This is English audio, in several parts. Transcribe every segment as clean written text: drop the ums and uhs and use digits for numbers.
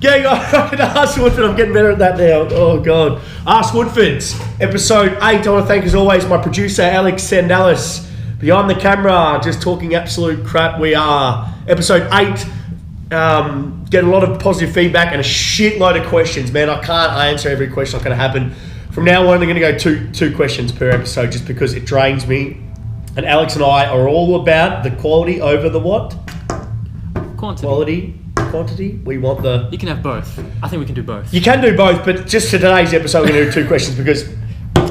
Gang, I can ask Woodford. I'm getting better at that now. Oh, God. Ask Woodford's episode 8. I want to thank, as always, my producer, Alex Sandalis. Behind the camera, just talking absolute crap. We are episode 8. Getting a lot of positive feedback and a shitload of questions. Man, I can't answer every question that's going to happen. From now on, I'm going to go two questions per episode just because it drains me. And Alex and I are all about the quality over the what? Quantity. Quantity. We want the... You can have both. I think we can do both. You can do both, but just for today's episode, we're going to do 2 questions because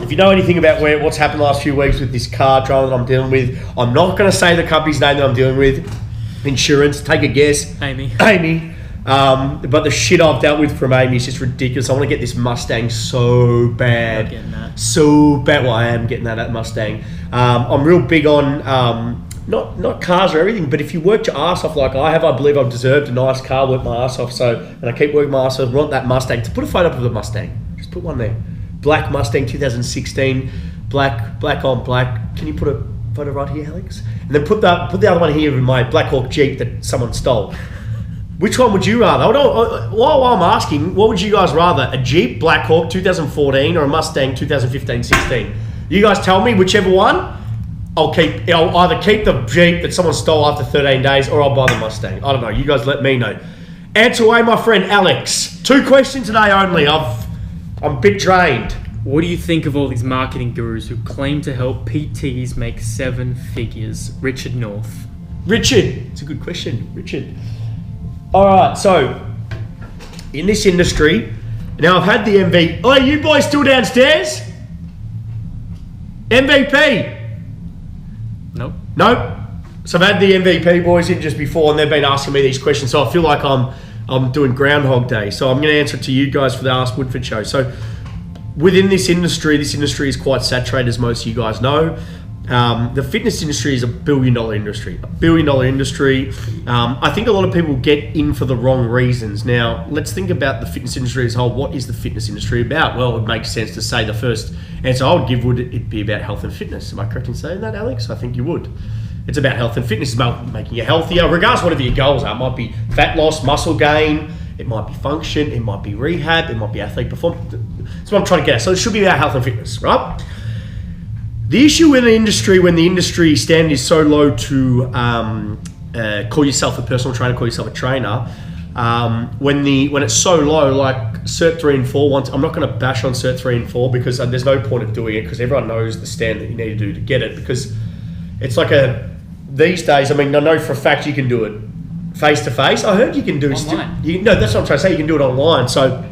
if you know anything about what's happened the last few weeks with this car drama that I'm dealing with, I'm not going to say the company's name that I'm dealing with. Insurance. Take a guess. Amy. But the shit I've dealt with from Amy is just ridiculous. I want to get this Mustang so bad. I'm getting that. So bad. Well, I am getting that Mustang. I'm real big on... Not cars or everything, but if you worked your ass off like I have, I believe I've deserved a nice car, worked my ass off. So, and I keep working my ass off. I want that Mustang. To put a photo up of the Mustang, just put one there. Black Mustang 2016, black on black. Can you put a photo right here, Alex? And then put the other one here in my Black Hawk Jeep that someone stole. Which one would you rather? While I'm asking, what would you guys rather? A Jeep Black Hawk 2014 or a Mustang 2015-16? You guys tell me whichever one. I'll either keep the Jeep that someone stole after 13 days or I'll buy the Mustang. I don't know. You guys let me know. Answer away, my friend Alex. 2 questions today only. I'm a bit drained. What do you think of all these marketing gurus who claim to help PTs make 7 figures? Richard North. Richard. It's a good question. Richard. All right. So, in this industry, now I've had the MVP. Oh, you boys still downstairs? MVP. Nope. So I've had the MVP boys in just before and they've been asking me these questions. So I feel like I'm doing Groundhog Day. So I'm going to answer it to you guys for the Ask Woodford show. So within this industry is quite saturated, as most of you guys know. The fitness industry is $1 billion industry. I think a lot of people get in for the wrong reasons. Now, let's think about the fitness industry as a whole. What is the fitness industry about? Well, it would make sense to say the first answer I would give would it be about health and fitness. Am I correct in saying that, Alex? I think you would. It's about health and fitness. It's about making you healthier, regardless of whatever your goals are. It might be fat loss, muscle gain. It might be function. It might be rehab. It might be athlete performance. That's what I'm trying to get at. So it should be about health and fitness, right? The issue in the industry, when the industry standard is so low to call yourself a personal trainer, call yourself a trainer, when it's so low, like Cert 3 and 4, I'm not going to bash on Cert 3 and 4 because there's no point of doing it because everyone knows the standard that you need to do to get it because it's like these days, I mean, I know for a fact you can do it face-to-face. I heard you can do it online. No, that's what I'm trying to say. You can do it online. So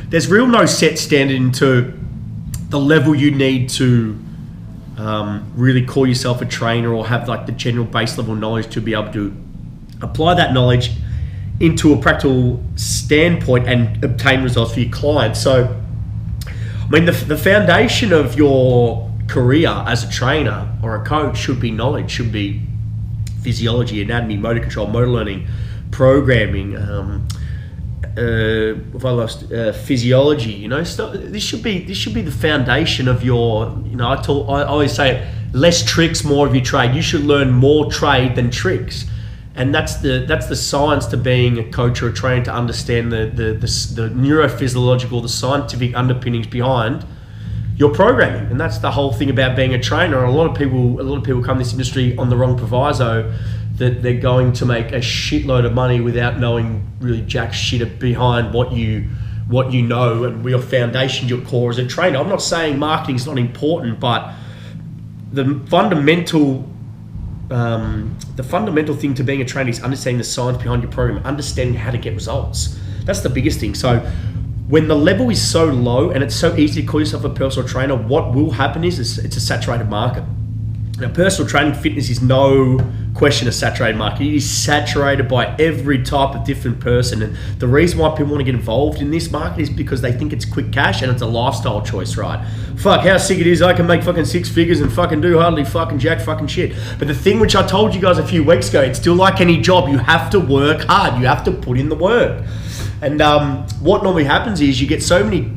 there's no set standard into the level you need to really call yourself a trainer or have like the general base level knowledge to be able to apply that knowledge into a practical standpoint and obtain results for your clients. So, I mean, the foundation of your career as a trainer or a coach should be knowledge, should be physiology, anatomy, motor control, motor learning, programming, physiology, you know, this should be the foundation of your, you know, I always say it, less tricks, more of your trade. You should learn more trade than tricks. And that's the science to being a coach or a trainer, to understand the neurophysiological, the scientific underpinnings behind your programming. And that's the whole thing about being a trainer. A lot of people come to this industry on the wrong proviso, that they're going to make a shitload of money without knowing really jack shit behind what you know and your foundation, your core as a trainer. I'm not saying marketing's not important, but the fundamental thing to being a trainer is understanding the science behind your program, understanding how to get results. That's the biggest thing. So when the level is so low and it's so easy to call yourself a personal trainer, what will happen is it's a saturated market. Now, personal training fitness is no question a saturated market. It is saturated by every type of different person. And the reason why people want to get involved in this market is because they think it's quick cash and it's a lifestyle choice, right? Fuck, how sick it is. I can make fucking 6 figures and fucking do hardly fucking jack fucking shit. But the thing which I told you guys a few weeks ago, it's still like any job. You have to work hard. You have to put in the work. And what normally happens is you get so many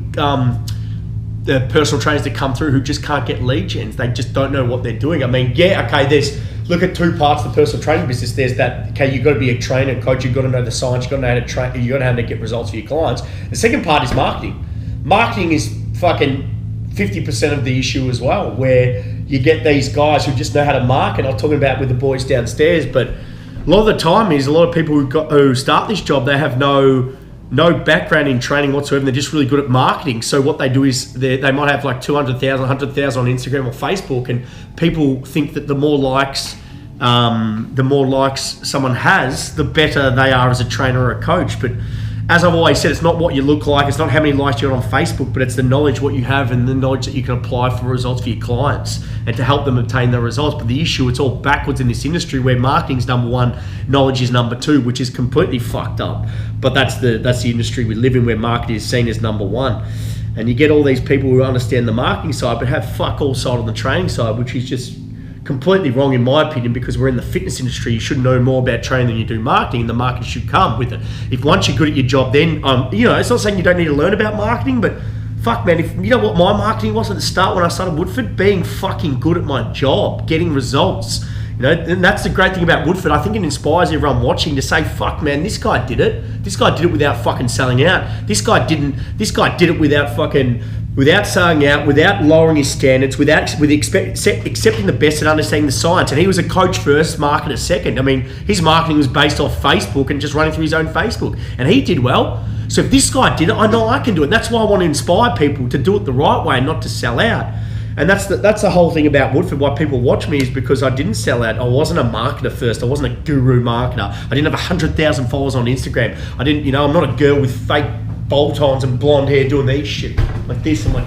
the personal trainers that come through who just can't get lead gens. They just don't know what they're doing. I mean, yeah, okay, there's look at two parts of the personal training business. There's that, okay, you've got to be a trainer, coach, you've got to know the science, you've got to know how to train, you've got to know how to get results for your clients. The second part is marketing. Marketing is fucking 50% of the issue as well, where you get these guys who just know how to market. I'm talking about with the boys downstairs, but a lot of the time is a lot of people who start this job, they have no background in training whatsoever. They're just really good at marketing. So what they do is they might have like 200,000, 100,000 on Instagram or Facebook, and people think that the more likes someone has, the better they are as a trainer or a coach. But as I've always said, it's not what you look like, it's not how many likes you got on Facebook, but it's the knowledge what you have and the knowledge that you can apply for results for your clients and to help them obtain the results. But the issue, it's all backwards in this industry where marketing's number one, knowledge is number two, which is completely fucked up. But that's the industry we live in, where marketing is seen as number one. And you get all these people who understand the marketing side but have fuck all side on the training side, which is just completely wrong in my opinion, because we're in the fitness industry. You should know more about training than you do marketing, and the marketing should come with it. If once you're good at your job, then it's not saying you don't need to learn about marketing, but fuck man, if you know what my marketing was at the start when I started Woodford, being fucking good at my job, getting results. And that's the great thing about Woodford. I think it inspires everyone watching to say, fuck man, this guy did it. This guy did it without fucking selling out. This guy did it without selling out, without lowering his standards, with accepting the best and understanding the science. And he was a coach first, marketer second. I mean, his marketing was based off Facebook and just running through his own Facebook. And he did well. So if this guy did it, I know I can do it. And that's why I want to inspire people to do it the right way and not to sell out. And that's the whole thing about Woodford. Why people watch me is because I didn't sell out. I wasn't a marketer first. I wasn't a guru marketer. I didn't have 100,000 followers on Instagram. I didn't, I'm not a girl with fake bolt-ons and blonde hair doing these shit like this. I'm like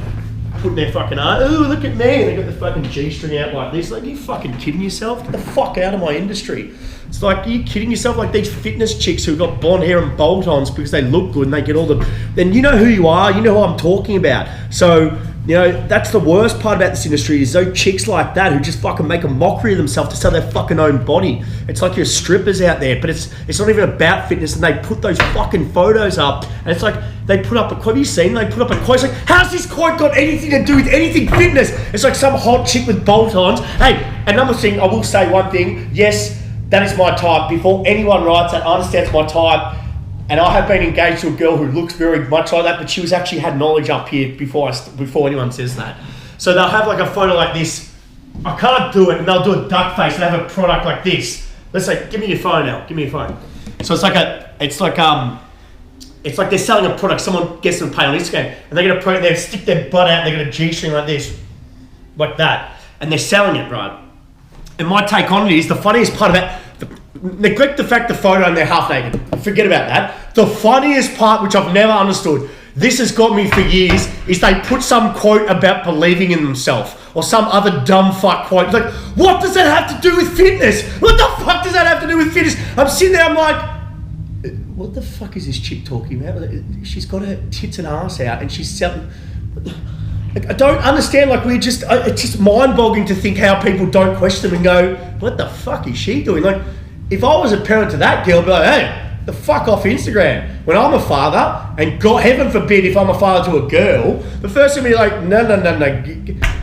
putting their fucking ooh, look at me. And they got the fucking G-string out like this. Like, are you fucking kidding yourself? Get the fuck out of my industry. It's like, are you kidding yourself? Like these fitness chicks who've got blonde hair and bolt-ons because they look good and they get all the... Then you know who you are. You know who I'm talking about. So... that's the worst part about this industry is those chicks like that who just fucking make a mockery of themselves to sell their fucking own body. It's like you're strippers out there, but it's not even about fitness, and they put those fucking photos up, and it's like they put up a quote. Have you seen? They put up a quote. It's like, how's this quote got anything to do with anything fitness? It's like some hot chick with bolt-ons. Hey, another thing, I will say one thing. Yes, that is my type. Before anyone writes that, I understand it's my type. And I have been engaged to a girl who looks very much like that, but she was actually had knowledge up here before anyone says that. So they'll have like a photo like this. I can't do it, and they'll do a duck face and have a product like this. Let's say, give me your phone now. Give me your phone. So it's like they're selling a product. Someone gets them paid on Instagram, and they're gonna they stick their butt out. And they're gonna G-string like this, like that, and they're selling it, right? And my take on it is the funniest part about. Neglect the fact the photo and they're half naked. Forget about that. The funniest part, which I've never understood, this has got me for years, is they put some quote about believing in themselves or some other dumb fuck quote. It's like, what does that have to do with fitness? What the fuck does that have to do with fitness? I'm sitting there, I'm like, what the fuck is this chick talking about? She's got her tits and ass out and she's selling... I don't understand, it's just mind-boggling to think how people don't question them and go, what the fuck is she doing? Like, if I was a parent to that girl, I'd be like, hey, the fuck off Instagram. When I'm a father, and God, heaven forbid if I'm a father to a girl, the first thing would be like, no.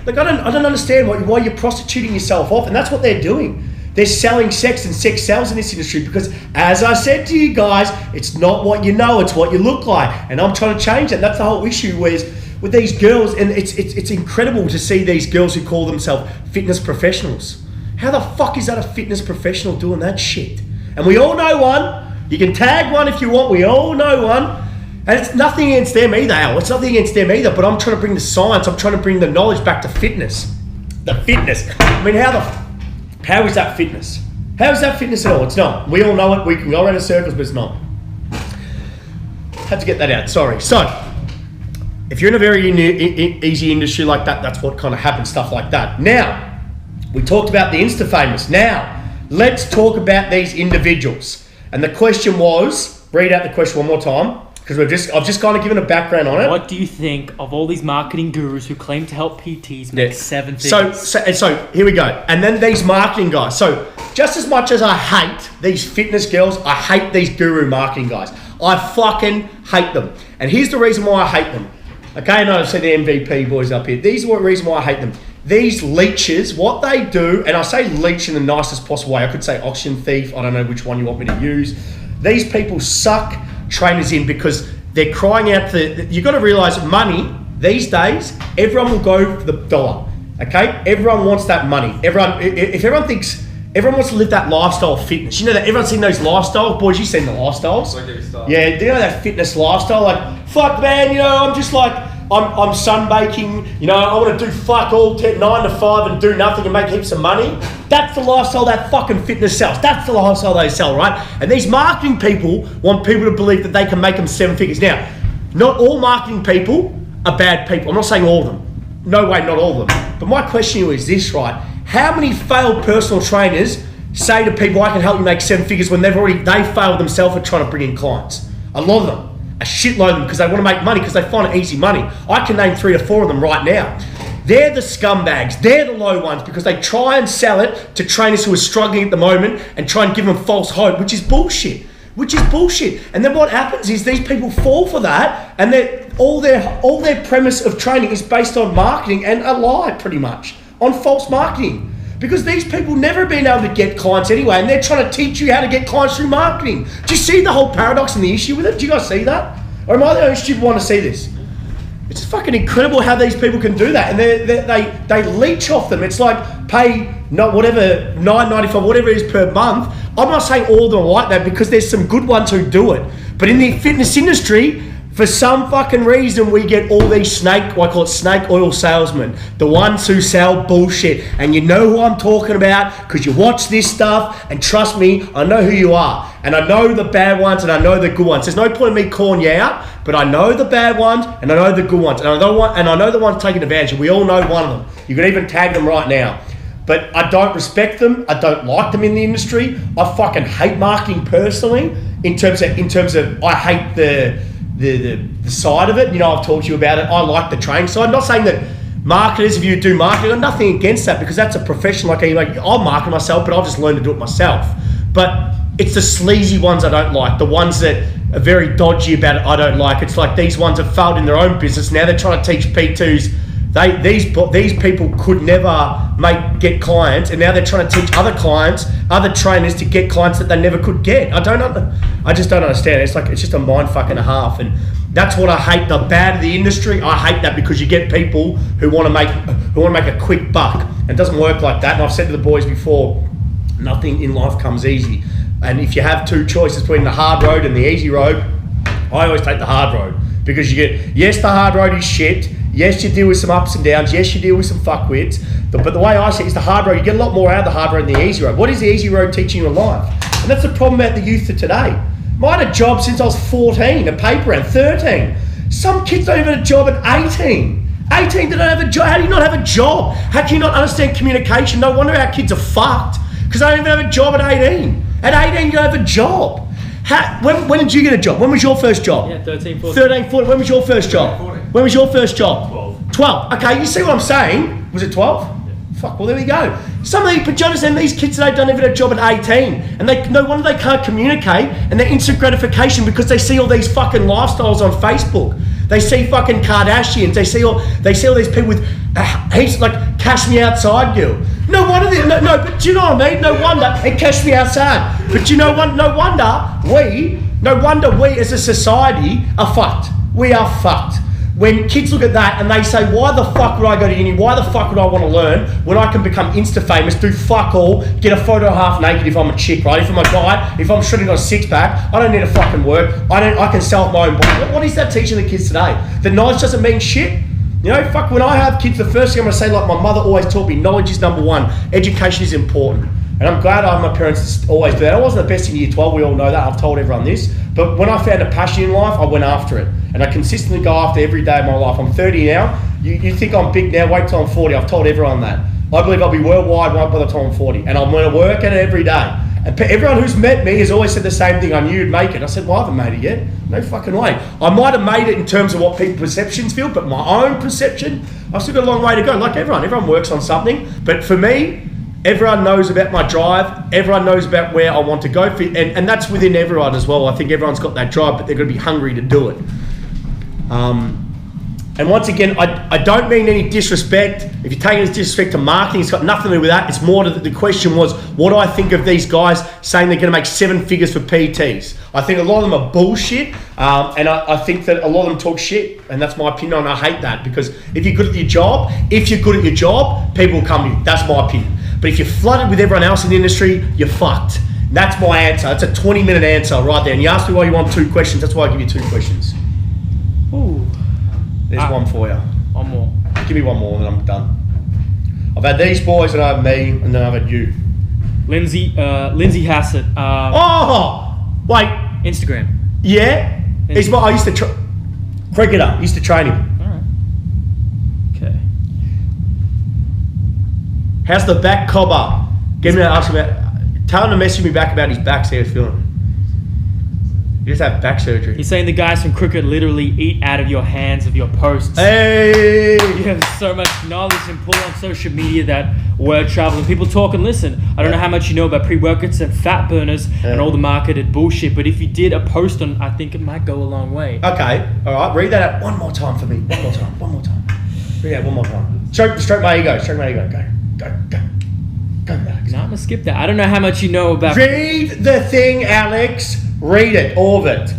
Like, I don't understand why you're prostituting yourself off, and that's what they're doing. They're selling sex, and sex sells in this industry because, as I said to you guys, it's not what you know, it's what you look like. And I'm trying to change that. That's the whole issue with these girls, and it's incredible to see these girls who call themselves fitness professionals. How the fuck is that a fitness professional doing that shit? And we all know one. You can tag one if you want. We all know one. And it's nothing against them either, Al. It's nothing against them either. But I'm trying to bring the science. I'm trying to bring the knowledge back to fitness. The fitness. I mean, how is that fitness? How is that fitness at all? It's not. We all know it. We can go around in circles, but it's not. Had to get that out. Sorry. So, if you're in a very easy industry like that, that's what kind of happens, stuff like that. Now, we talked about the Insta famous. Now, let's talk about these individuals. And the question was, read out the question one more time, because I've just kind of given a background on it. What do you think of all these marketing gurus who claim to help PTs make seven figures? So here we go. And then these marketing guys. So just as much as I hate these fitness girls, I hate these guru marketing guys. I fucking hate them. And here's the reason why I hate them. Okay, no, I said the MVP boys up here. These are the reason why I hate them. these leeches, what they do, and I say leech in the nicest possible way, I could say oxygen thief, I don't know which one you want me to use. These people suck trainers in because they're crying out for, you've got to realise money, these days, everyone will go for the dollar, okay? Everyone wants that money. If everyone thinks, everyone wants to live that lifestyle of fitness. You know that everyone's seen those lifestyles? Boys, you've seen the lifestyles. Yeah, do you know that fitness lifestyle? Like, fuck man, you know, I'm just like, I'm sunbaking, you know, I want to do fuck all 9 to 5 and do nothing and make heaps of money. That's the lifestyle that fucking fitness sells. That's the lifestyle they sell, right? And these marketing people want people to believe that they can make them 7 figures. Now, not all marketing people are bad people. I'm not saying all of them. No way, not all of them. But my question to you is this, right? How many failed personal trainers say to people, I can help you make 7 figures when they failed themselves at trying to bring in clients? A lot of them. A shitload of them because they want to make money because they find it easy money. I can name 3 or 4 of them right now. They're the scumbags. They're the low ones because they try and sell it to trainers who are struggling at the moment and try and give them false hope, which is bullshit. And then what happens is these people fall for that, and all their premise of training is based on marketing and a lie, pretty much, on false marketing. Because these people never been able to get clients anyway, and they're trying to teach you how to get clients through marketing. Do you see the whole paradox and the issue with it? Do you guys see that? Or am I the only stupid one to see this? It's fucking incredible how these people can do that, and they leech off them. It's like pay whatever $9.95, whatever it is per month. I'm not saying all of them are like that because there's some good ones who do it. But in the fitness industry, for some fucking reason, we get all these I call it snake oil salesmen, the ones who sell bullshit. And you know who I'm talking about because you watch this stuff, and trust me, I know who you are. And I know the bad ones and I know the good ones. There's no point in me calling you out, but I know the bad ones and I know the good ones. And I know the ones taking advantage. And we all know one of them. You can even tag them right now. But I don't respect them. I don't like them in the industry. I fucking hate marketing personally in terms of I hate the side of it. You know, I've talked to you about it. I like the training side. I'm not saying that marketers, if you do marketing, I've nothing against that because that's a profession. Like I'll market myself, but I've just learned to do it myself. But it's the sleazy ones I don't like. The ones that are very dodgy about it, I don't like. It's like these ones have failed in their own business. Now they're trying to teach P2s. These people could never get clients, and now they're trying to teach other clients, other trainers to get clients that they never could get. I just don't understand. It's just a mind fuck and a half, and that's what I hate. The bad of the industry, I hate that because you get people who want to make a quick buck. It doesn't work like that. And I've said to the boys before, nothing in life comes easy. And if you have 2 choices between the hard road and the easy road, I always take the hard road because the hard road is shit. Yes, you deal with some ups and downs. Yes, you deal with some fuckwits. But the way I see it is the hard road. You get a lot more out of the hard road than the easy road. What is the easy road teaching you in life? And that's the problem about the youth of today. I had a job since I was 14, a paper round, 13. Some kids don't even have a job at 18. 18, they don't have a job. How do you not have a job? How can you not understand communication? No wonder our kids are fucked because they don't even have a job at 18. At 18, you don't have a job. When did you get a job? When was your first job? Yeah, 13, 14. 13, 14. When was your first job? 14. When was your first job? 12. 12. Okay, you see what I'm saying? Was it 12? Yeah. Fuck, well, there we go. Some of these, but you understand, these kids today don't even have a job at 18. And no wonder they can't communicate, and they're instant gratification because they see all these fucking lifestyles on Facebook. They see fucking Kardashians. They see all these people with heaps like cash me outside girl. No wonder but do you know what I mean? No wonder and cash me outside. But you know what? No wonder we as a society are fucked. We are fucked. When kids look at that and they say, why the fuck would I go to uni? Why the fuck would I want to learn when I can become insta famous, do fuck all, get a photo half naked if I'm a chick, right? If I'm a guy, if I'm shredding on a 6-pack, I don't need to fucking work. I can sell my own body. What is that teaching the kids today? That knowledge doesn't mean shit? You know, fuck, when I have kids, the first thing I'm going to say, like my mother always taught me, knowledge is number 1. Education is important. And I'm glad I have my parents to always do that. I wasn't the best in year 12, we all know that. I've told everyone this. But when I found a passion in life, I went after it. And I consistently go after every day of my life. I'm 30 now. You think I'm big now, wait till I'm 40. I've told everyone that. I believe I'll be worldwide right by the time I'm 40. And I'm going to work at it every day. And everyone who's met me has always said the same thing. I knew you'd make it. I said, well, I haven't made it yet. No fucking way. I might have made it in terms of what people's perceptions feel, but my own perception, I've still got a long way to go. Like everyone works on something. But for me, everyone knows about my drive. Everyone knows about where I want to go. And that's within everyone as well. I think everyone's got that drive, but they're going to be hungry to do it. And once again, I don't mean any disrespect. If you're taking it as disrespect to marketing, it's got nothing to do with that. It's more to the question was, what do I think of these guys saying they're going to make 7 figures for PTs? I think a lot of them are bullshit, and I think that a lot of them talk shit, and that's my opinion, and I hate that, because if you're good at your job, people will come to you. That's my opinion. But if you're flooded with everyone else in the industry, you're fucked. That's my answer. It's a 20-minute answer right there. And you asked me why you want 2 questions. That's why I give you 2 questions. Ooh. There's one for you. One more. Give me one more and I'm done. I've had these boys and I've had me and then I've had you. Lindsay Hassett. Wait. Instagram. Yeah? I used to cricketer. I used to train him. All right. Okay. How's the back cobber? Tell him to message me back about his back, see how he's feeling. You just have back surgery. He's saying the guys from cricket literally eat out of your hands of your posts. Hey! You have so much knowledge and pull on social media that word travel and people talk and listen. I don't know how much you know about pre-workouts and fat burners and all the marketed bullshit, but if you did a post on, I think it might go a long way. Okay, all right. Read that out one more time for me. One more time. Read it out one more time. Stroke my ego. Go. No, I'm gonna skip that. I don't know how much you know about. Read the thing, Alex. Read it, all of it.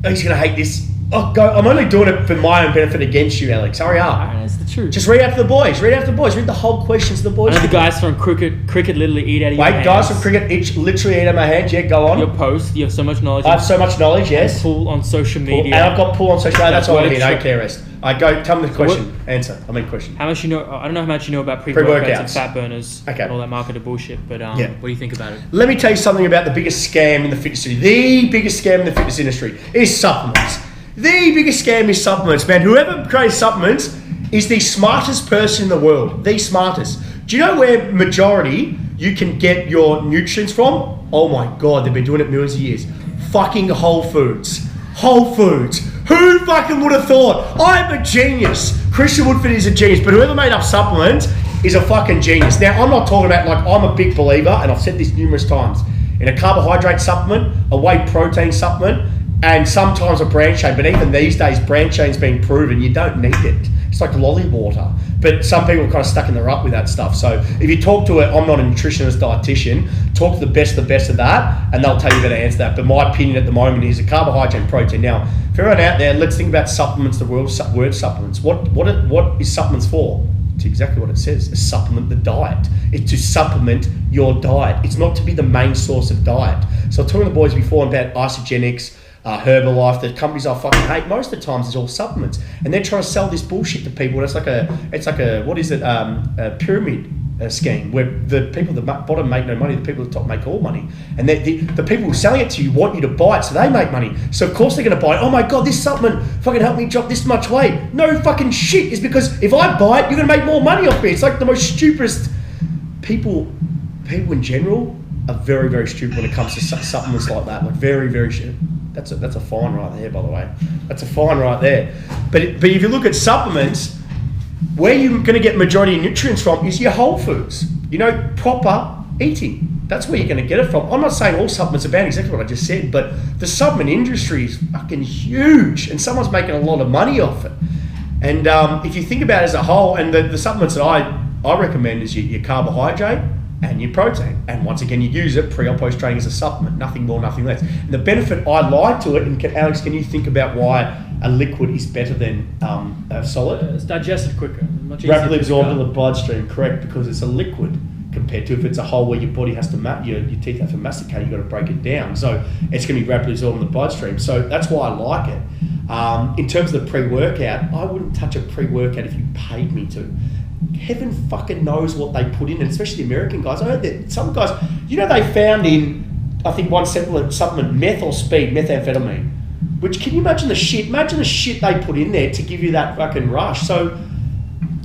He's gonna hate this. Oh, go! I'm only doing it for my own benefit against you, Alex. Hurry up. Alright, that's the truth. Just read out to the boys. Read the whole questions to the boys. I know the guys from cricket literally eat out of your hands. Wait, guys from cricket literally eat out of my hands. Yeah, go on. Your post, you have so much knowledge. I have so much knowledge. Yes. Pull on social media. And I've got pull on social media. That's all I need. Sure. Don't care rest. I go. Tell me the question. Answer. I mean question. How much you know? I don't know how much you know about pre-workouts and fat burners and all that marketed bullshit. But what do you think about it? Let me tell you something about the biggest scam in the fitness industry. The biggest scam in the fitness industry is supplements. The biggest scam is supplements, man. Whoever creates supplements is the smartest person in the world. The smartest. Do you know where majority you can get your nutrients from? Oh my God, they've been doing it millions of years. Fucking Whole Foods. Whole Foods. Who fucking would have thought? I'm a genius. Christian Woodford is a genius, but whoever made up supplements is a fucking genius. Now, I'm not talking about, like, I'm a big believer, and I've said this numerous times, in a carbohydrate supplement, a whey protein supplement, and sometimes a branched chain, but even these days, branched chain's been proven, you don't need it. It's like lolly water. But some people are kind of stuck in the rut with that stuff. So if you talk to I'm not a nutritionist, dietitian, talk to the best of that, and they'll tell you how to answer that. But my opinion at the moment is a carbohydrate and protein. Now, for everyone out there, let's think about supplements, the word supplements. What is supplements for? It's exactly what it says. It's supplement the diet. It's to supplement your diet. It's not to be the main source of diet. So I was talking to the boys before about isogenics, Herbalife, the companies I fucking hate. Most of the times it's all supplements, and they're trying to sell this bullshit to people. It's like a what is it? A pyramid scheme where the people at the bottom make no money, the people at the top make all money, and the people who are selling it to you want you to buy it so they make money. So of course they're going to buy it. Oh my God, this supplement fucking helped me drop this much weight. No fucking shit. It's because if I buy it, you're going to make more money off me. It's like the most stupidest people in general are very, very stupid when it comes to supplements like that. Like very, very stupid. That's a fine right there, by the way. That's a fine right there. But if you look at supplements, where you're going to get majority of nutrients from is your whole foods. You know, proper eating. That's where you're going to get it from. I'm not saying all supplements are bad, exactly what I just said, but the supplement industry is fucking huge, and someone's making a lot of money off it. And if you think about it as a whole, and the supplements that I recommend is your carbohydrate and your protein. And once again, you use it pre or post training as a supplement, nothing more, nothing less. And the benefit I like to it, and Alex, can you think about why a liquid is better than a solid? It's digested quicker. Much easier Rapidly to absorbed in discard. the bloodstream, correct, because it's a liquid compared to if it's a whole where your body has to, your teeth have to masticate, you've got to break it down. So it's going to be rapidly absorbed in the bloodstream. So that's why I like it. In terms of the pre-workout, I wouldn't touch a pre-workout if you paid me to. Heaven fucking knows what they put in, and especially the American guys. I heard that some guys, they found in, I think one supplement, meth or speed, methamphetamine. Which, can you imagine the shit? Imagine the shit they put in there to give you that fucking rush. So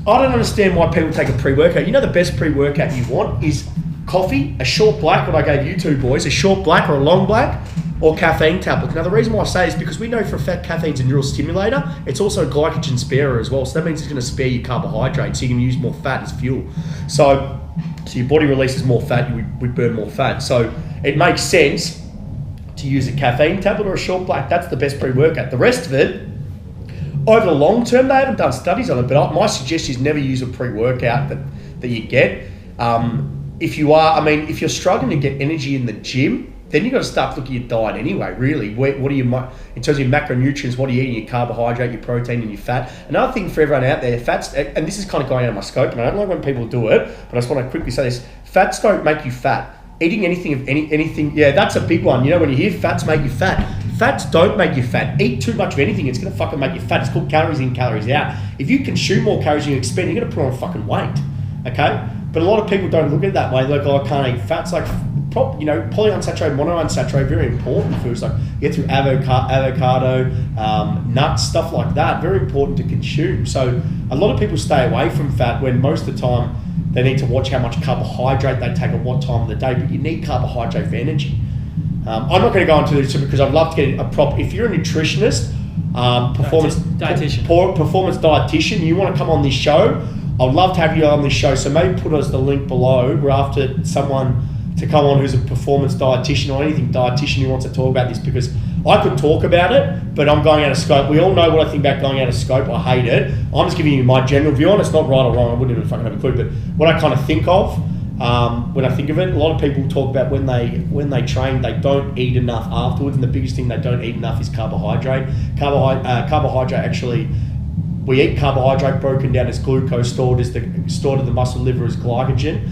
I don't understand why people take a pre-workout. You know the best pre-workout you want is coffee, a short black, what I gave you two boys, a short black or a long black, or caffeine tablets. Now the reason why I say is because we know for a fact caffeine's a neural stimulator. It's also a glycogen sparer as well. So that means it's going to spare you carbohydrates, so you can use more fat as fuel. So your body releases more fat, we burn more fat. So it makes sense to to use a caffeine tablet or a short black. That's the best pre-workout. The rest of it, over the long term, they haven't done studies on it, but my suggestion is never use a pre-workout that you get. If you're struggling to get energy in the gym, then you've got to start looking at your diet anyway, really. What are you, in terms of your macronutrients, what are you eating? Your carbohydrate, your protein, and your fat. Another thing for everyone out there, fats, and this is kind of going out of my scope, and I don't like when people do it, but I just want to quickly say this. Fats don't make you fat. Eating anything, yeah, that's a big one. You know, when you hear fats make you fat, fats don't make you fat. Eat too much of anything, it's going to fucking make you fat. It's called calories in, calories out. If you consume more calories than you expend, you're going to put on fucking weight, okay? But a lot of people don't look at it that way. Like, oh, I can't eat fats. Like, polyunsaturated, monounsaturated, very important foods. Like, you get through avocado, nuts, stuff like that. Very important to consume. So a lot of people stay away from fat when most of the time they need to watch how much carbohydrate they take at what time of the day. But you need carbohydrate for energy. I'm not going to go into this because I'd love to get if you're a nutritionist, performance dietitian, you want to come on this show, I'd love to have you on this show. So maybe put us the link below. We're after someone to come on who's a performance dietitian or anything dietitian who wants to talk about this, because I could talk about it, but I'm going out of scope. We all know what I think about going out of scope. I hate it. I'm just giving you my general view on it. It's not right or wrong. I wouldn't even fucking have a clue. But what I kind of think of when I think of it, a lot of people talk about when they train, they don't eat enough afterwards, and the biggest thing they don't eat enough is carbohydrate. Carbohydrate actually. We eat carbohydrate broken down as glucose, stored in the muscle liver as glycogen.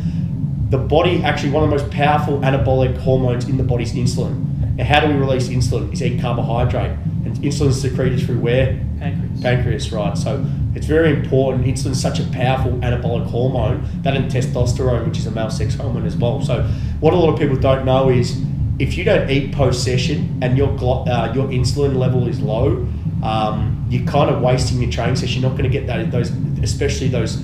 The body, actually, one of the most powerful anabolic hormones in the body is insulin. And how do we release insulin? Is eat carbohydrate. And insulin is secreted through where? Pancreas, right. So it's very important. Insulin is such a powerful anabolic hormone, that and testosterone, which is a male sex hormone as well. So what a lot of people don't know is if you don't eat post-session and your insulin level is low, you're kind of wasting your training session. You're not going to get especially those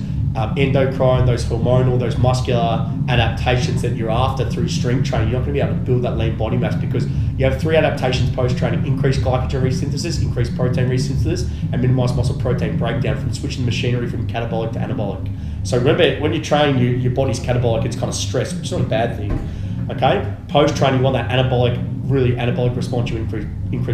endocrine, those hormonal, those muscular adaptations that you're after through strength training. You're not going to be able to build that lean body mass because you have 3 adaptations post-training: increased glycogen resynthesis, increased protein resynthesis, and minimized muscle protein breakdown from switching the machinery from catabolic to anabolic. So remember, when you train, your body's catabolic, it's kind of stressed, which is not a bad thing. Okay, post-training, you want that really anabolic response. You increase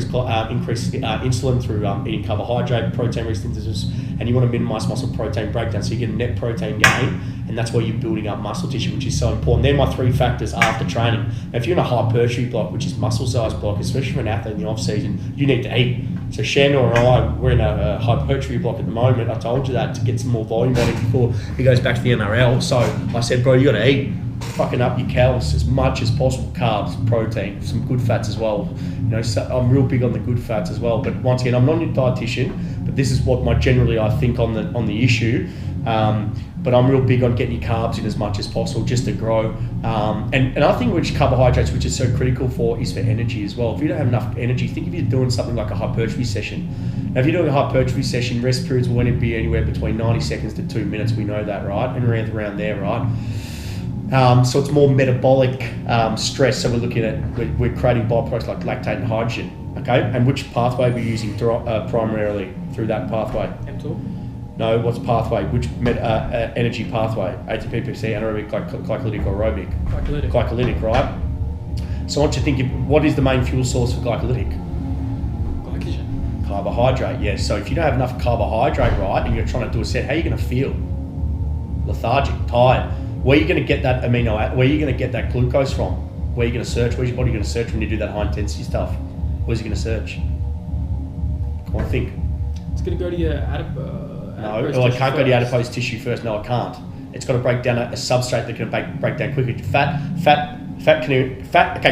insulin through eating carbohydrate, protein resynthesis, and you want to minimize muscle protein breakdown. So you get a net protein gain, and that's where you're building up muscle tissue, which is so important. They're my 3 factors after training. Now, if you're in a hypertrophy block, which is muscle size block, especially for an athlete in the off season, you need to eat. So Shandor and I, we're in a hypertrophy block at the moment. I told you that to get some more volume on it before he goes back to the NRL. So I said, bro, you got to eat. Fucking up your calories as much as possible, carbs, protein, some good fats as well. You know, so I'm real big on the good fats as well. But once again, I'm not a dietitian, but this is what I think on the issue. But I'm real big on getting your carbs in as much as possible just to grow. And another thing which carbohydrates, which is so critical for, is for energy as well. If you don't have enough energy, think if you're doing something like a hypertrophy session. Now, if you're doing a hypertrophy session, rest periods will be anywhere between 90 seconds to 2 minutes. We know that, right? And around there, right? So it's more metabolic stress. So we're looking at, we're creating byproducts like lactate and hydrogen, okay? And which pathway we're using primarily through that pathway? mTOR? No, what's pathway? Which energy pathway? ATP, PC, anaerobic, glycolytic, or aerobic? Glycolytic, right? So I want you to think, what is the main fuel source for glycolytic? Glycogen. Carbohydrate, yes. So if you don't have enough carbohydrate, right, and you're trying to do a set, how are you going to feel? Lethargic, tired. Where are you going to get that where are you going to get that glucose from? Where are you going to search? Where's your body going to search when you do that high intensity stuff? Where's it going to search? Come on, think. It's going to go to your No, I can't go to the adipose tissue first. No, I can't. It's got to break down a substrate that can break down quickly.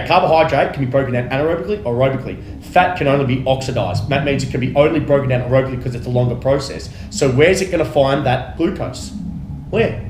Carbohydrate can be broken down anaerobically or aerobically. Fat can only be oxidized. That means it can be only broken down aerobically because it's a longer process. So where's it going to find that glucose? Where?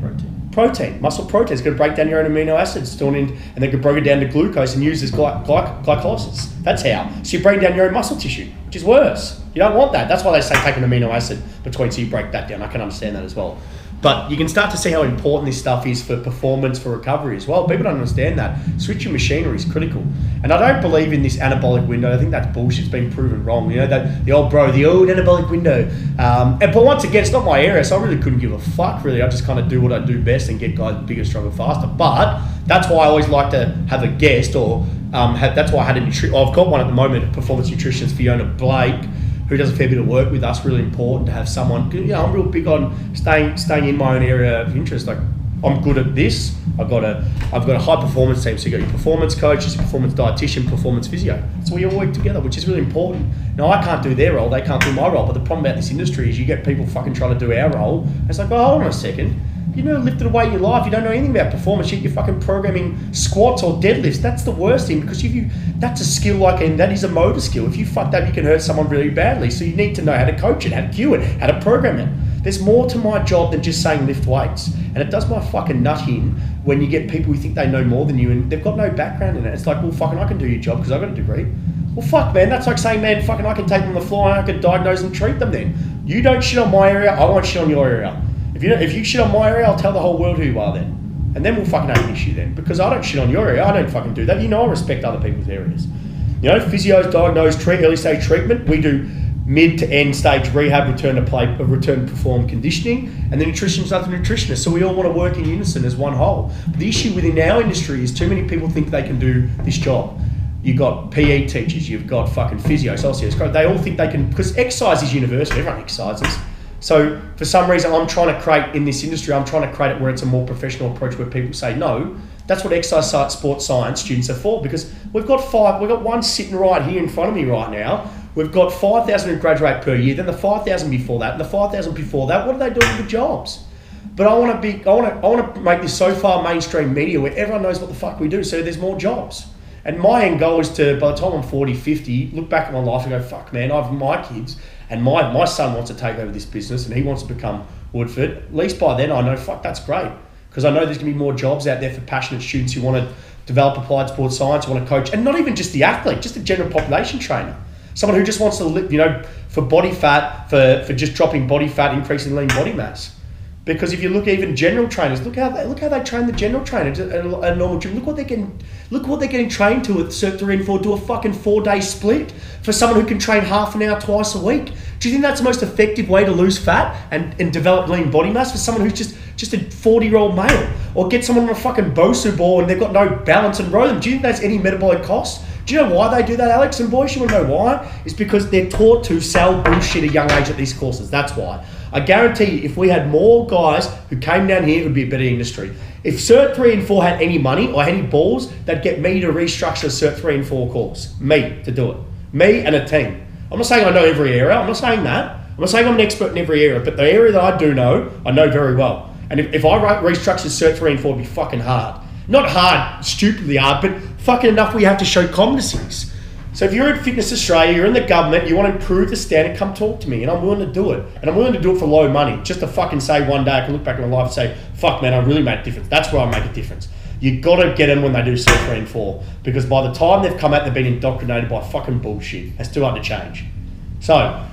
Protein. Muscle protein is going to break down your own amino acids, and then can break it down to glucose and use as glycolysis. That's how. So you break down your own muscle tissue, which is worse. You don't want that. That's why they say take an amino acid between, so you break that down. I can understand that as well. But you can start to see how important this stuff is for performance, for recovery as well. People don't understand that. Switching machinery is critical. And I don't believe in this anabolic window. I think that's bullshit. It's been proven wrong. You know, that the old anabolic window. But once again, it's not my area, so I really couldn't give a fuck, really. I just kind of do what I do best and get guys bigger, stronger, faster. But that's why I always like to have a guest, or that's why I had a I've got one at the moment, a performance nutritionist, Fiona Blake, who does a fair bit of work with us. Really important to have someone. You know, I'm real big on staying in my own area of interest. Like, I'm good at this. I've got a high performance team. So you got your performance coach, your performance dietitian, performance physio. So we all work together, which is really important. Now, I can't do their role, they can't do my role. But the problem about this industry is you get people fucking trying to do our role. It's like, well, hold on a second. You never lifted a weight in your life. You don't know anything about performance. You're fucking programming squats or deadlifts. That's the worst thing, because that's a skill and that is a motor skill. If you fucked up, you can hurt someone really badly. So you need to know how to coach it, how to cue it, how to program it. There's more to my job than just saying lift weights. And it does my fucking nut in when you get people who think they know more than you and they've got no background in it. It's like, well, fucking I can do your job because I've got a degree. Well, fuck, man. That's like saying, man, fucking I can take them on the floor and I can diagnose and treat them then. You don't shit on my area, I won't shit on your area. If you shit on my area, I'll tell the whole world who you are then. And then we'll fucking have an issue then. Because I don't shit on your area, I don't fucking do that. You know I respect other people's areas. You know, physios diagnose, early stage treatment. We do mid to end stage rehab, return to perform conditioning. And the nutritionist are the nutritionist. So we all want to work in unison as one whole. But the issue within our industry is too many people think they can do this job. You've got PE teachers, you've got fucking physios, socios. They all think they can, because exercise is universal, everyone exercises. So for some reason, I'm trying to create in this industry, I'm trying to create it where it's a more professional approach where people say, no, that's what exercise sports science students are for, because we've got one sitting right here in front of me right now. We've got 5,000 who graduate per year, then the 5,000 before that, and the 5,000 before that. What are they doing with the jobs? But I want to make this so far mainstream media where everyone knows what the fuck we do, so there's more jobs. And my end goal is to, by the time I'm 40, 50, look back at my life and go, fuck, man, I have my kids. And my son wants to take over this business and he wants to become Woodford. At least by then I know, fuck, that's great. Because I know there's going to be more jobs out there for passionate students who want to develop applied sports science, who want to coach. And not even just the athlete, just a general population trainer. Someone who just wants to live, you know, for body fat, for just dropping body fat, increasing lean body mass. Because if you look at even general trainers, look how they train the general trainer at a normal gym. Look what they're getting trained to at Cert 3 and 4, do a fucking 4-day split for someone who can train half an hour twice a week. Do you think that's the most effective way to lose fat and develop lean body mass for someone who's just a 40-year-old male? Or get someone on a fucking Bosu ball and they've got no balance and row them? Do you think that's any metabolic cost? Do you know why they do that, Alex and boys? You want to know why? It's because they're taught to sell bullshit at a young age at these courses. That's why. I guarantee you, if we had more guys who came down here, it would be a better industry. If Cert 3 and 4 had any money or any balls, they'd get me to restructure Cert 3 and 4 course. Me to do it. Me and a team. I'm not saying I know every area. I'm not saying that. I'm not saying I'm an expert in every area. But the area that I do know, I know very well. And if I restructure Cert 3 and 4, it'd be fucking hard. Not hard, stupidly hard, but fucking enough where you have to show competencies. So if you're in Fitness Australia, you're in the government, you want to improve the standard, come talk to me, and I'm willing to do it. And I'm willing to do it for low money, just to fucking say one day I can look back in my life and say, fuck man, I really made a difference. That's where I make a difference. You got to get them when they do Cert 3 and 4, because by the time they've come out, they've been indoctrinated by fucking bullshit. It's too hard to change. So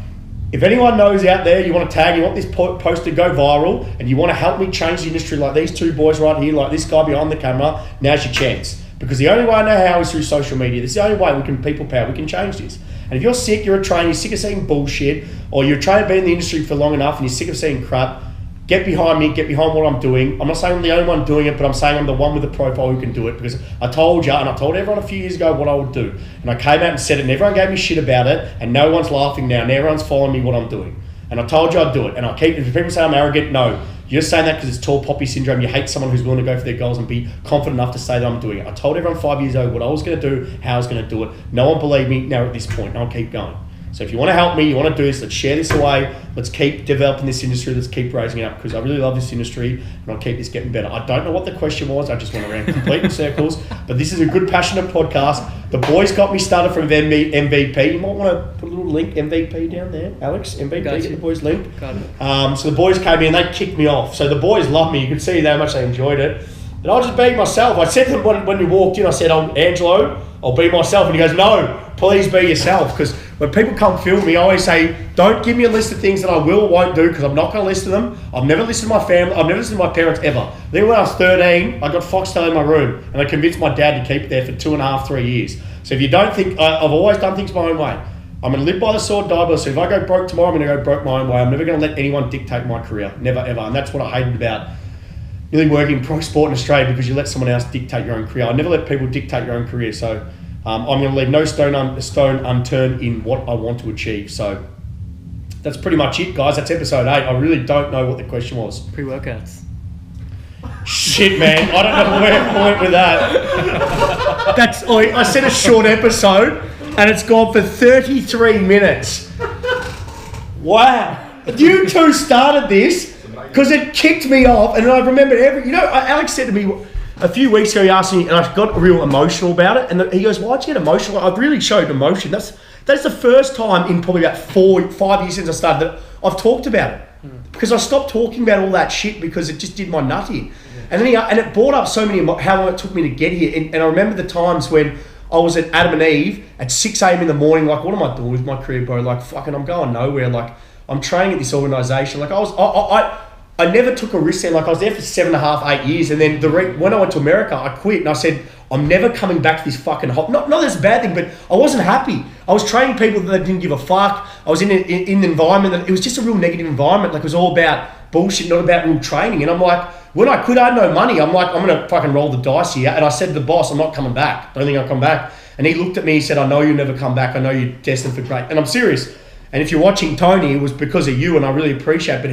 if anyone knows out there, you want to tag, you want this post to go viral, and you want to help me change the industry like these two boys right here, like this guy behind the camera, now's your chance. Because the only way I know how is through social media. This is the only way we can people power, we can change this. And if you're sick, you're a trainer, you're sick of seeing bullshit, or you're a trainer been in the industry for long enough and you're sick of seeing crap, get behind me, get behind what I'm doing. I'm not saying I'm the only one doing it, but I'm saying I'm the one with the profile who can do it, because I told you, and I told everyone a few years ago what I would do. And I came out and said it, and everyone gave me shit about it, and no one's laughing now, and everyone's following me what I'm doing. And I told you I'd do it, and if people say I'm arrogant, no. You're saying that because it's tall poppy syndrome. You hate someone who's willing to go for their goals and be confident enough to say that I'm doing it. I told everyone 5 years ago what I was going to do, how I was going to do it. No one believed me. Now at this point, I'll keep going. So if you want to help me, you want to do this, let's share this away. Let's keep developing this industry. Let's keep raising it up, because I really love this industry and I'll keep this getting better. I don't know what the question was. I just went around complete in circles. But this is a good, passionate podcast. The boys got me started from MVP. You might want to put a little link, MVP down there. Alex, MVP, get the boys link. Got it. So the boys came in, they kicked me off. So the boys loved me. You could see how much they enjoyed it. And I just being myself. I said to them when we walked in, I said, Angelo, I'll be myself. And he goes, no, please be yourself. Because when people come film me, I always say, don't give me a list of things that I will or won't do, because I'm not going to listen to them. I've never listened to my family. I've never listened to my parents ever. Then when I was 13, I got Foxtel in my room, and I convinced my dad to keep it there for 2.5, 3 years. So if you don't think, I've always done things my own way. I'm going to live by the sword, die by the sword. If I go broke tomorrow, I'm going to go broke my own way. I'm never going to let anyone dictate my career. Never, ever. And that's what I hated about really working in pro sport in Australia, because you let someone else dictate your own career. I never let people dictate your own career. So I'm going to leave no stone unturned in what I want to achieve. So that's pretty much it, guys. That's episode 8. I really don't know what the question was. Pre-workouts. Shit, man. I don't know where I went with that. I said a short episode, and it's gone for 33 minutes. Wow. You two started this because it kicked me off, and I remembered Alex said to me a few weeks ago, he asked me, and I got real emotional about it, and he goes, why'd you get emotional? I've really showed emotion. That's the first time in probably about 5 years since I started that I've talked about it. Because I stopped talking about all that shit because it just did my nutty. And then it brought up so many, how long it took me to get here. And I remember the times when I was at Adam and Eve at 6 a.m. in the morning, like, what am I doing with my career, bro? Like, fucking, I'm going nowhere. Like, I'm training at this organisation. Like, I never took a risk there. Like, I was there for 7.5, 8 years. And then when I went to America, I quit and I said, I'm never coming back to this fucking hop. Not that's a bad thing, but I wasn't happy. I was training people that didn't give a fuck. I was in an environment that it was just a real negative environment. Like, it was all about bullshit, not about real training. And I'm like, when I quit, I had no money. I'm like, I'm going to fucking roll the dice here. And I said to the boss, I'm not coming back. Don't think I'll come back. And he looked at me, he said, I know you'll never come back. I know you're destined for great. And I'm serious. And if you're watching Tony, it was because of you, and I really appreciate it. But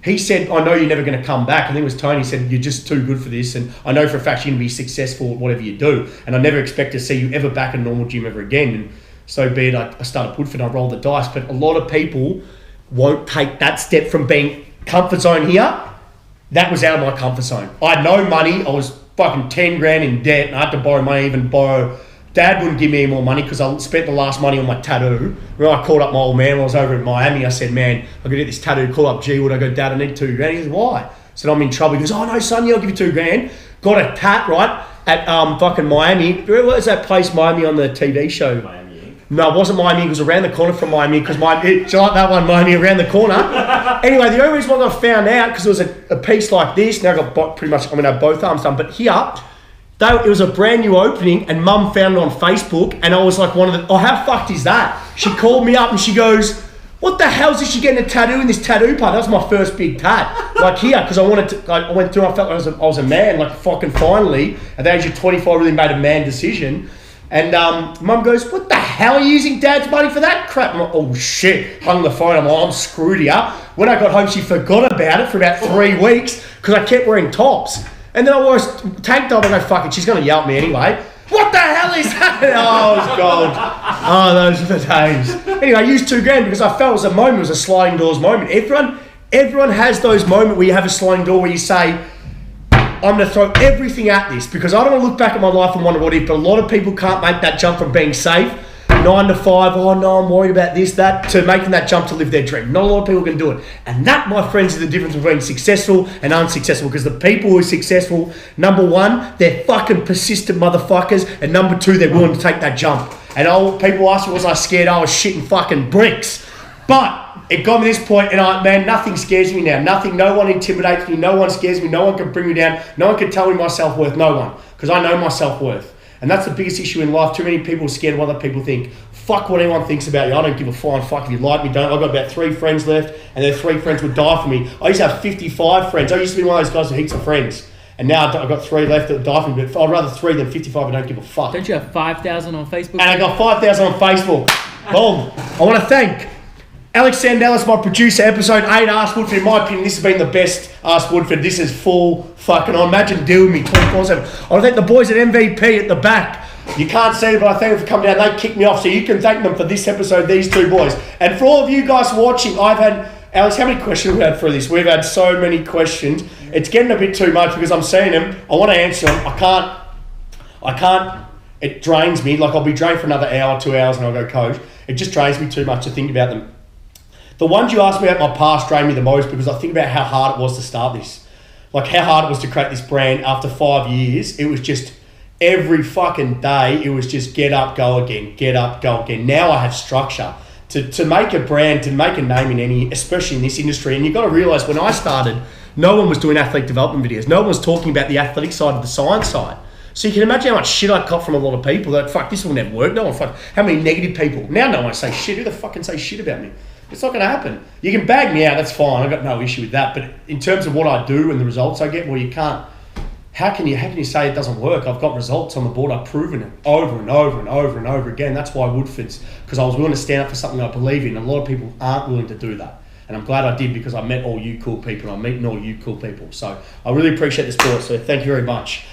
he said, I know you're never going to come back. I think it was Tony said, you're just too good for this. And I know for a fact you're going to be successful at whatever you do. And I never expect to see you ever back in a normal gym ever again. And so be it, I started Woodford and I rolled the dice. But a lot of people won't take that step from being comfort zone here. That was out of my comfort zone. I had no money. I was fucking 10 grand in debt. And I had to borrow money, even borrow. Dad wouldn't give me any more money because I spent the last money on my tattoo. When I called up my old man when I was over in Miami, I said, man, I'm going to get this tattoo. Call up G Wood. I go, Dad, I need 2 grand. He goes, why? I said, I'm in trouble. He goes, oh, no, son, yeah, I'll give you 2 grand. Got a tat, right, at fucking Miami. Where was that place, Miami, on the TV show? Miami. No, it wasn't Miami. It was around the corner from Miami because do you like that one, Miami, around the corner? Anyway, the only reason why I found out, because it was a piece like this. Now I've got pretty much, I'm going to have both arms done. But here, it was a brand new opening, and Mum found it on Facebook, and I was like, how fucked is that? She called me up and she goes, what the hell is this? You getting a tattoo in this tattoo part? That was my first big tat, like here, because I went through. I felt like I was a man, like fucking finally at the age of 24, I really made a man decision. And Mum goes, what the hell are you using Dad's money for that crap? I'm like, oh shit, hung the phone. I'm like, I'm screwed here. When I got home, she forgot about it for about 3 weeks because I kept wearing tops. And then I wore a tank top and I go, fuck it, she's going to yell at me anyway. What the hell is that? Oh, it was gold. Oh, those are the days. Anyway, I used 2 grand because I felt it was a moment, it was a sliding doors moment. Everyone has those moments where you have a sliding door where you say, I'm going to throw everything at this, because I don't want to look back at my life and wonder what if, but a lot of people can't make that jump from being safe, 9 to 5, oh no, I'm worried about this, that, to making that jump to live their dream. Not a lot of people can do it. And that, my friends, is the difference between successful and unsuccessful, because the people who are successful, number 1, they're fucking persistent motherfuckers, and number 2, they're willing to take that jump. And people ask me, was I scared? I was shitting fucking bricks. But it got me to this point, and man, nothing scares me now. Nothing, no one intimidates me, no one scares me, no one can bring me down, no one can tell me my self-worth, no one, because I know my self-worth. And that's the biggest issue in life. Too many people are scared of what other people think. Fuck what anyone thinks about you. I don't give a flying fuck if you like me, don't. I've got about 3 friends left, and their 3 friends would die for me. I used to have 55 friends. I used to be one of those guys with heaps of friends. And now I've got 3 left that would die for me. But I'd rather 3 than 55 and don't give a fuck. Don't you have 5,000 on Facebook? And I got 5,000 on Facebook. Boom. I want to thank Alex Sandelis, my producer, episode 8, Ask Woodford. In my opinion, this has been the best Ask Woodford. This is full fucking on. Imagine dealing with me 24/7. I want to thank the boys at MVP at the back. You can't see it, but I thank them for coming down. They kicked me off, so you can thank them for this episode, these 2 boys. And for all of you guys watching, I've had, Alex, how many questions have we had for this? We've had so many questions. It's getting a bit too much because I'm seeing them. I want to answer them. I can't. It drains me. Like, I'll be drained for another hour, 2 hours, and I'll go coach. It just drains me too much to think about them. The ones you asked me about my past drain me the most because I think about how hard it was to start this. Like, how hard it was to create this brand after 5 years. It was just every fucking day, it was just get up, go again, get up, go again. Now I have structure to make a brand, to make a name in any, especially in this industry. And you've got to realise when I started, no one was doing athletic development videos. No one was talking about the athletic side of the science side. So you can imagine how much shit I got from a lot of people that, fuck, this will never work. No one, fuck, how many negative people. Now no one say shit. Who the fuck can say shit about me? It's not going to happen. You can bag me out, that's fine. I've got no issue with that. But in terms of what I do and the results I get, well, you can't. How can you say it doesn't work? I've got results on the board. I've proven it over and over and over and over again. That's why Woodford's, because I was willing to stand up for something I believe in. A lot of people aren't willing to do that. And I'm glad I did, because I met all you cool people. I'm meeting all you cool people. So I really appreciate the support. So thank you very much.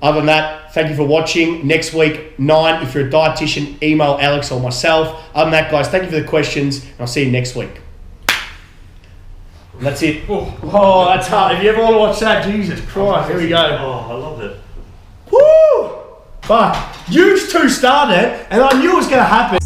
Other than that, thank you for watching. Next week, 9, if you're a dietitian, email Alex or myself. Other than that, guys, thank you for the questions. And I'll see you next week. And that's it. Oh, that's hard. If you ever want to watch that, Jesus Christ, here we go. Oh, I love it. Woo! But you two started, and I knew it was going to happen.